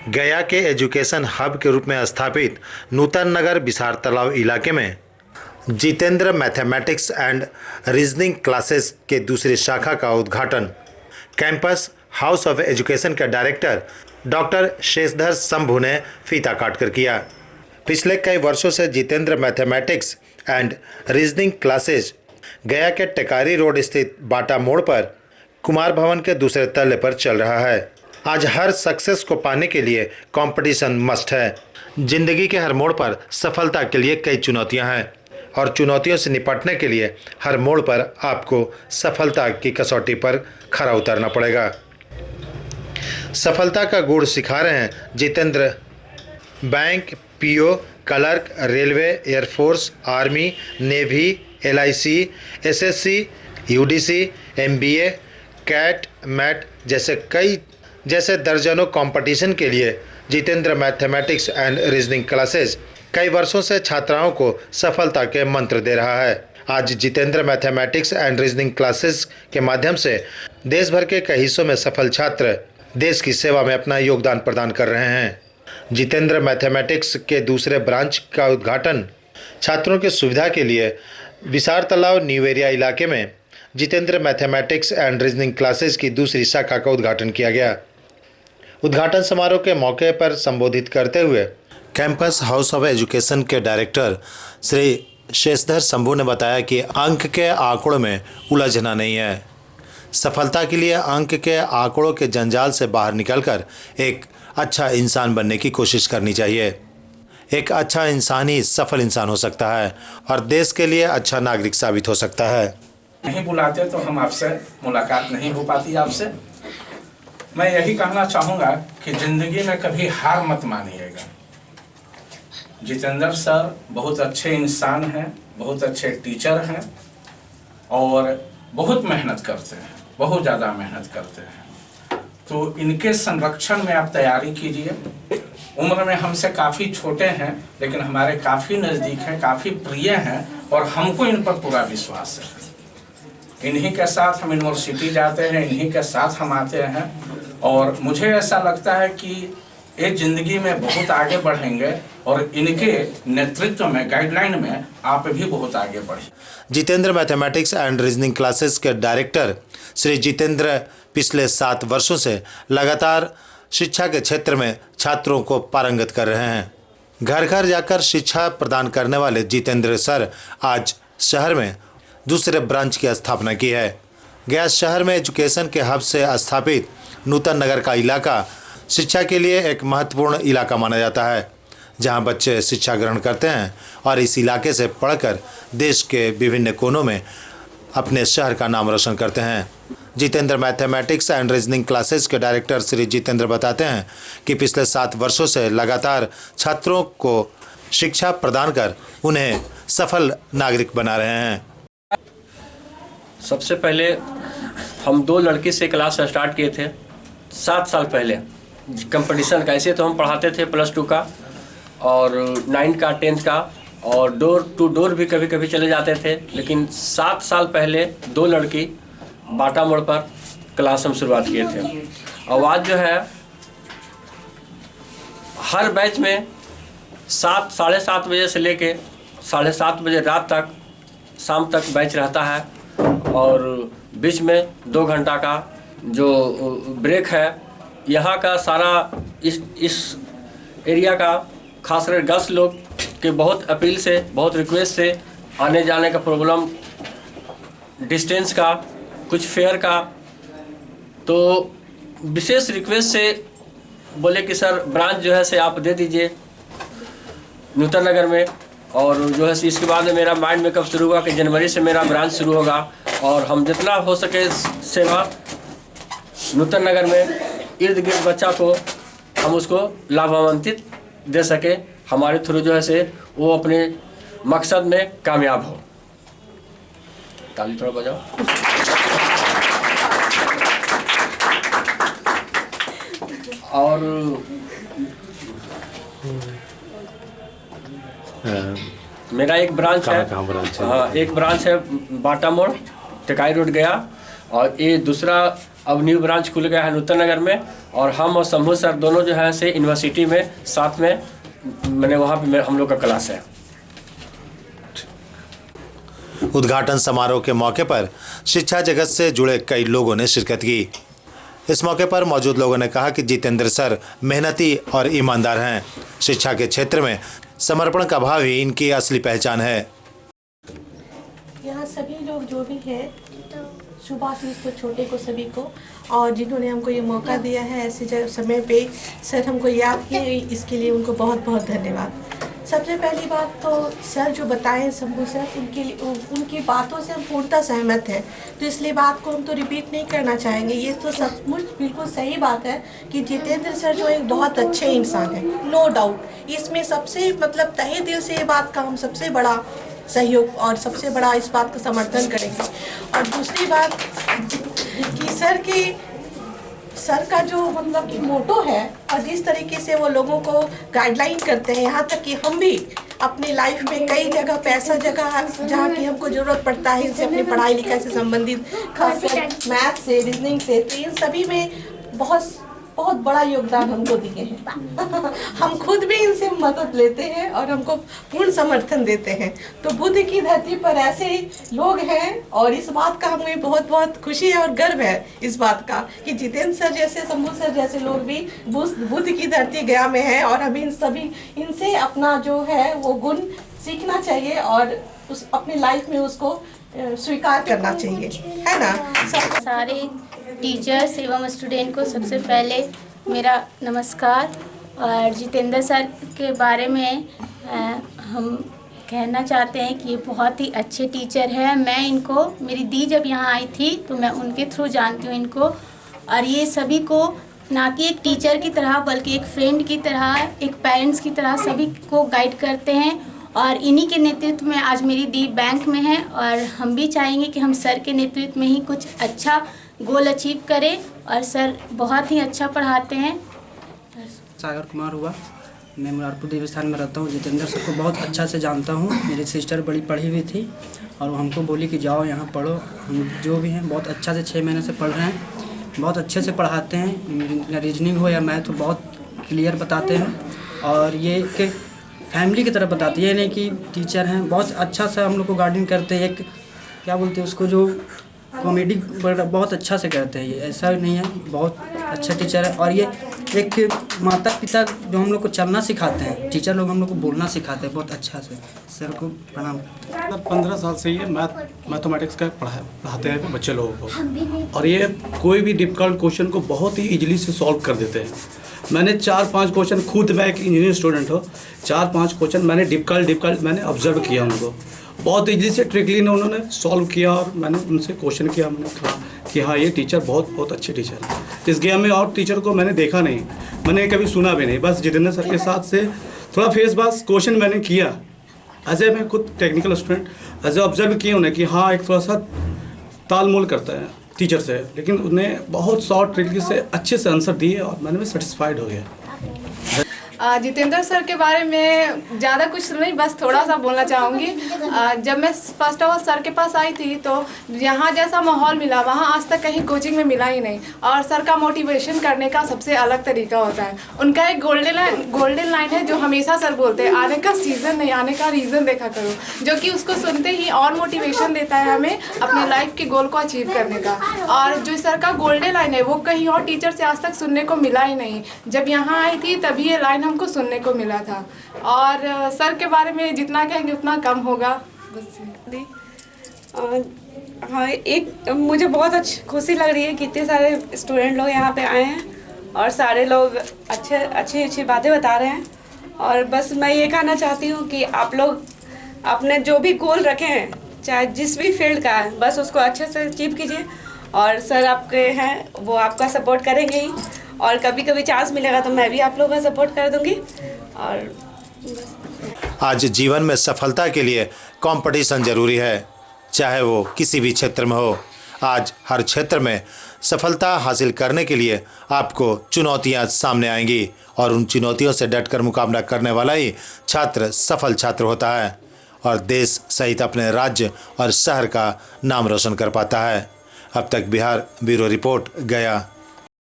गया के education hub के रूप में स्थापित नूतन नगर बिसार तालाब इलाके में Jitendra mathematics and reasoning classes के दूसरी शाखा का उद्घाटन कैंपस हाउस ऑफ एजुकेशन के डायरेक्टर डॉक्टर शेषधर शंभू ने फीता काटकर किया। पिछले कई वर्षों से Jitendra mathematics and reasoning classes गया के टेकारी रोड स्थित बाटा मोड़ पर कुमार भवन के दूसरे तल्ले पर चल रहा है। आज हर सक्सेस को पाने के लिए कंपटीशन मस्ट है। जिंदगी के हर मोड़ पर सफलता के लिए कई चुनौतियां हैं और चुनौतियों से निपटने के लिए हर मोड़ पर आपको सफलता की कसौटी पर खरा उतरना पड़ेगा। सफलता का गुण सिखा रहे हैं Jitendra. Bank, PO, clerk, railway, air force, army, navy, LIC, SSC, UDC, MBA, CAT, MAT जैसे दर्जनों कंपटीशन के लिए Jitendra mathematics and reasoning classes कई वर्षों से छात्राओं को सफलता के मंत्र दे रहा है। आज Jitendra mathematics and reasoning classes के माध्यम से देश भर के कई हिस्सों में सफल छात्र देश की सेवा में अपना योगदान प्रदान कर रहे हैं। जितेंद्र मैथमेटिक्स के दूसरे ब्रांच का उद्घाटन छात्रों की सुविधा के लिए बिसार तालाब न्यू एरिया इलाके में Jitendra mathematics and reasoning classes की दूसरी शाखा का उद्घाटन किया गया। उद्घाटन समारोह के मौके पर संबोधित करते हुए कैंपस हाउस ऑफ एजुकेशन के डायरेक्टर श्री शेषधर शंभू ने बताया कि अंक के आंकड़ों में उलझना नहीं है। सफलता के लिए अंक के आंकड़ों के जंजाल से बाहर निकलकर एक अच्छा इंसान बनने की कोशिश करनी चाहिए। एक अच्छा इंसान ही सफल इंसान हो सकता है और देश के लिए अच्छा नागरिक साबित हो सकता है। नहीं बुलाते तो हम आपसे मुलाकात नहीं हो पाती आपसे। मैं यही कहना चाहूँगा कि ज़िंदगी में कभी हार मत मानिएगा। जितेंद्र सर बहुत अच्छे इंसान हैं, बहुत अच्छे टीचर हैं और बहुत मेहनत करते हैं, बहुत ज़्यादा मेहनत करते हैं। तो इनके संरक्षण में आप तैयारी कीजिए। उम्र में हमसे काफ़ी छोटे हैं लेकिन हमारे काफ़ी नज़दीक हैं, काफ़ी प्रिय हैं और हमको इन पर पूरा विश्वास है। इन्हीं के साथ हम यूनिवर्सिटी जाते हैं, इन्हीं के साथ हम आते हैं और मुझे ऐसा लगता है कि ये ज़िंदगी में बहुत आगे बढ़ेंगे और इनके नेतृत्व में, गाइडलाइन में आप भी बहुत आगे बढ़ें। Jitendra mathematics and reasoning classes के डायरेक्टर श्री जितेंद्र पिछले 7 वर्षों से लगातार शिक्षा के क्षेत्र में छात्रों को पारंगत कर रहे हैं। घर घर जाकर शिक्षा प्रदान करने वाले जितेंद्र सर आज शहर में दूसरे ब्रांच की स्थापना की है। गया शहर में एजुकेशन के हब से स्थापित नूतन नगर का इलाका शिक्षा के लिए एक महत्वपूर्ण इलाका माना जाता है, जहां बच्चे शिक्षा ग्रहण करते हैं और इस इलाके से पढ़कर देश के विभिन्न कोनों में अपने शहर का नाम रोशन करते हैं। Jitendra mathematics and reasoning classes के डायरेक्टर श्री जितेंद्र बताते हैं कि पिछले 7 वर्षों से लगातार छात्रों को शिक्षा प्रदान कर उन्हें सफल नागरिक बना रहे हैं। सबसे पहले हम 2 लड़की से क्लास स्टार्ट किए थे 7 साल पहले। कंपटीशन का ऐसे तो हम पढ़ाते थे +2 का और 9 का, 10th का और डोर टू डोर भी कभी कभी चले जाते थे। लेकिन 7 साल पहले 2 लड़की बाटा मोड़ पर क्लास हम शुरुआत किए थे। और आज जो है हर बैच में 7, साढ़े 7 बजे से लेके 7:30 बजे रात तक, शाम तक बैच रहता है और बीच में 2 घंटा का जो ब्रेक है। यहाँ का सारा इस एरिया का खासकर गर्ल्स लोग के बहुत अपील से, बहुत रिक्वेस्ट से आने जाने का प्रॉब्लम, डिस्टेंस का, कुछ फेयर का, तो विशेष रिक्वेस्ट से बोले कि सर ब्रांच जो है से आप दे दीजिए नूतन नगर में। और जो है इसके बाद में मेरा माइंड में कब शुरू हुआ कि जनवरी से मेरा ब्रांच शुरू होगा और हम जितना हो सके सेवा नूतन नगर में इर्द गिर्द बच्चा को हम उसको लाभान्वित दे सके, हमारे थ्रू जो है से वो अपने मकसद में कामयाब हो। ताली थोड़ा बजाओ। और मेरा एक ब्रांच है, हाँ एक ब्रांच है बाटा मोड़ टेकाई रोड गया और ये दूसरा अब न्यू ब्रांच खुल गया है नूतन नगर में, और हम और शंभू सर दोनों जो है से यूनिवर्सिटी में साथ में मैंने वहाँ पे हम लोग का क्लास है। उद्घाटन समारोह के मौके पर शिक्षा जगत से जुड़े कई लोगों ने शिरकत की। इस मौके पर मौजूद लोगों ने कहा कि जितेंद्र सर मेहनती और ईमानदार हैं। शिक्षा के क्षेत्र में समर्पण का भाव ही इनकी असली पहचान है। यहाँ सभी लोग जो भी है, शुभाशीष को, छोटे को, सभी को, और जिन्होंने हमको ये मौका दिया है ऐसे समय पे सर हमको याद किए, इसके लिए उनको बहुत बहुत धन्यवाद। सबसे पहली बात तो सर जो बताएं शंभू सर, उनकी बातों से हम पूर्णतः सहमत हैं, तो इसलिए बात को हम तो रिपीट नहीं करना चाहेंगे। ये तो सचमुच बिल्कुल सही बात है कि जितेंद्र सर जो एक बहुत अच्छे इंसान हैं, नो डाउट। इसमें सबसे मतलब तहे दिल से ये बात का हम सबसे बड़ा सहयोग और सबसे बड़ा इस बात का समर्थन करेंगे। और दूसरी बात कि सर का जो मतलब कि मोटो है और जिस तरीके से वो लोगों को गाइडलाइन करते हैं, यहाँ तक कि हम भी अपनी लाइफ में कई जगह पे ऐसा जगह जहाँ की हमको ज़रूरत पड़ता है इनसे अपनी पढ़ाई लिखाई से संबंधित, खासकर मैथ से, रीजनिंग से, तो इन सभी में बहुत बहुत बड़ा योगदान हमको दिए हैं। हम खुद भी इनसे मदद लेते हैं और हमको पूर्ण समर्थन देते हैं। तो बुद्ध की धरती पर ऐसे लोग हैं और इस बात का हमें बहुत बहुत खुशी है और गर्व है इस बात का कि जितेंद्र सर जैसे, शंभू सर जैसे लोग भी बुद्ध की धरती गया में हैं, और हमें इनसे अपना जो है वो गुण सीखना चाहिए और उस अपनी लाइफ में उसको स्वीकार करना चाहिए, है ना। सारे टीचर्स एवं स्टूडेंट को सबसे पहले मेरा नमस्कार। और जितेंद्र सर के बारे में हम कहना चाहते हैं कि ये बहुत ही अच्छे टीचर हैं। मैं इनको, मेरी दी जब यहाँ आई थी तो मैं उनके थ्रू जानती हूँ इनको, और ये सभी को ना कि एक टीचर की तरह बल्कि एक फ्रेंड की तरह, एक पेरेंट्स की तरह सभी को गाइड करते हैं। और इन्हीं के नेतृत्व में आज मेरी दी बैंक में है, और हम भी चाहेंगे कि हम सर के नेतृत्व में ही कुछ अच्छा गोल अचीव करें, और सर बहुत ही अच्छा पढ़ाते हैं। सागर कुमार हुआ, मैं मुरारपुर देवस्थान में रहता हूँ। जितेंद्र सर को बहुत अच्छा से जानता हूँ। मेरी सिस्टर बड़ी पढ़ी हुई थी और वो हमको बोली कि जाओ यहाँ पढ़ो। हम जो भी हैं बहुत अच्छा से 6 महीने से पढ़ रहे हैं, बहुत अच्छे से पढ़ाते हैं। रीजनिंग हो या मैथ हो बहुत क्लियर बताते हैं, और ये कि फैमिली की तरह बताते हैं, ये नहीं कि टीचर हैं। बहुत अच्छा से हम लोग को गार्डन करते हैं, एक क्या बोलते हैं उसको, जो कॉमेडी बहुत अच्छा से करते हैं। ये ऐसा नहीं है, बहुत अच्छा टीचर है। और ये एक माता पिता जो हम लोग को चलना सिखाते हैं, टीचर लोग हम लोग को बोलना सिखाते हैं बहुत अच्छा से। सर को प्रणाम। 15 साल से ये मैथमेटिक्स का पढ़ाते हैं बच्चे लोगों को, और ये कोई भी डिफ़िकल्ट क्वेश्चन को बहुत ही इजीली से सॉल्व कर देते हैं। मैंने 4-5 क्वेश्चन, खुद मैं एक इंजीनियर स्टूडेंट हूँ, 4-5 क्वेश्चन मैंने डिफ़िकल्ट मैंने ऑब्जर्व किया उनको, बहुत इजीली से ट्रिकली ने उन्होंने सॉल्व किया। और मैंने उनसे क्वेश्चन किया, मैंने कहा कि हाँ ये टीचर बहुत अच्छे टीचर है। इस गेम में और टीचर को मैंने देखा नहीं, मैंने कभी सुना भी नहीं। बस जितेंद्र सर के साथ से थोड़ा फेस बास क्वेश्चन मैंने किया, एज ए मैं खुद technical student as a observe किया उन्हें कि हाँ एक थोड़ा सा तालमोल करता है टीचर से, लेकिन उन्हें बहुत शॉर्ट ट्रिकली से अच्छे से आंसर दिए और मैंने भी सेटिस्फाइड हो गया। जितेंद्र सर के बारे में ज़्यादा कुछ नहीं, बस थोड़ा सा बोलना चाहूँगी। जब मैं फर्स्ट ऑफ ऑल सर के पास आई थी तो यहाँ जैसा माहौल मिला वहाँ आज तक कहीं कोचिंग में मिला ही नहीं। और सर का मोटिवेशन करने का सबसे अलग तरीका होता है। उनका एक गोल्डन लाइन है जो हमेशा सर बोलते हैं, आने का सीज़न नहीं, आने का रीज़न देखा करो, जो कि उसको सुनते ही और मोटिवेशन देता है हमें अपने लाइफ के गोल को अचीव करने का। और जो सर का गोल्डन लाइन है वो कहीं और टीचर से आज तक सुनने को मिला ही नहीं। जब यहाँ आई थी तभी ये लाइन हमको सुनने को मिला था। और सर के बारे में जितना कहेंगे उतना कम होगा। बस हाँ, एक मुझे बहुत खुशी लग रही है कि इतने सारे स्टूडेंट लोग यहाँ पे आए हैं और सारे लोग अच्छी बातें बता रहे हैं। और बस मैं ये कहना चाहती हूँ कि आप लोग अपने जो भी गोल रखे हैं, चाहे जिस भी फील्ड का है, बस उसको अच्छे से अचीव कीजिए। और सर आपके हैं वो आपका सपोर्ट करेंगे ही, और कभी कभी चांस मिलेगा तो मैं भी आप लोगों का सपोर्ट कर दूंगी। और आज जीवन में सफलता के लिए कंपटीशन जरूरी है, चाहे वो किसी भी क्षेत्र में हो। आज हर क्षेत्र में सफलता हासिल करने के लिए आपको चुनौतियां सामने आएंगी, और उन चुनौतियों से डटकर मुकाबला करने वाला ही छात्र सफल छात्र होता है, और देश सहित अपने राज्य और शहर का नाम रोशन कर पाता है। अब तक बिहार ब्यूरो रिपोर्ट गया।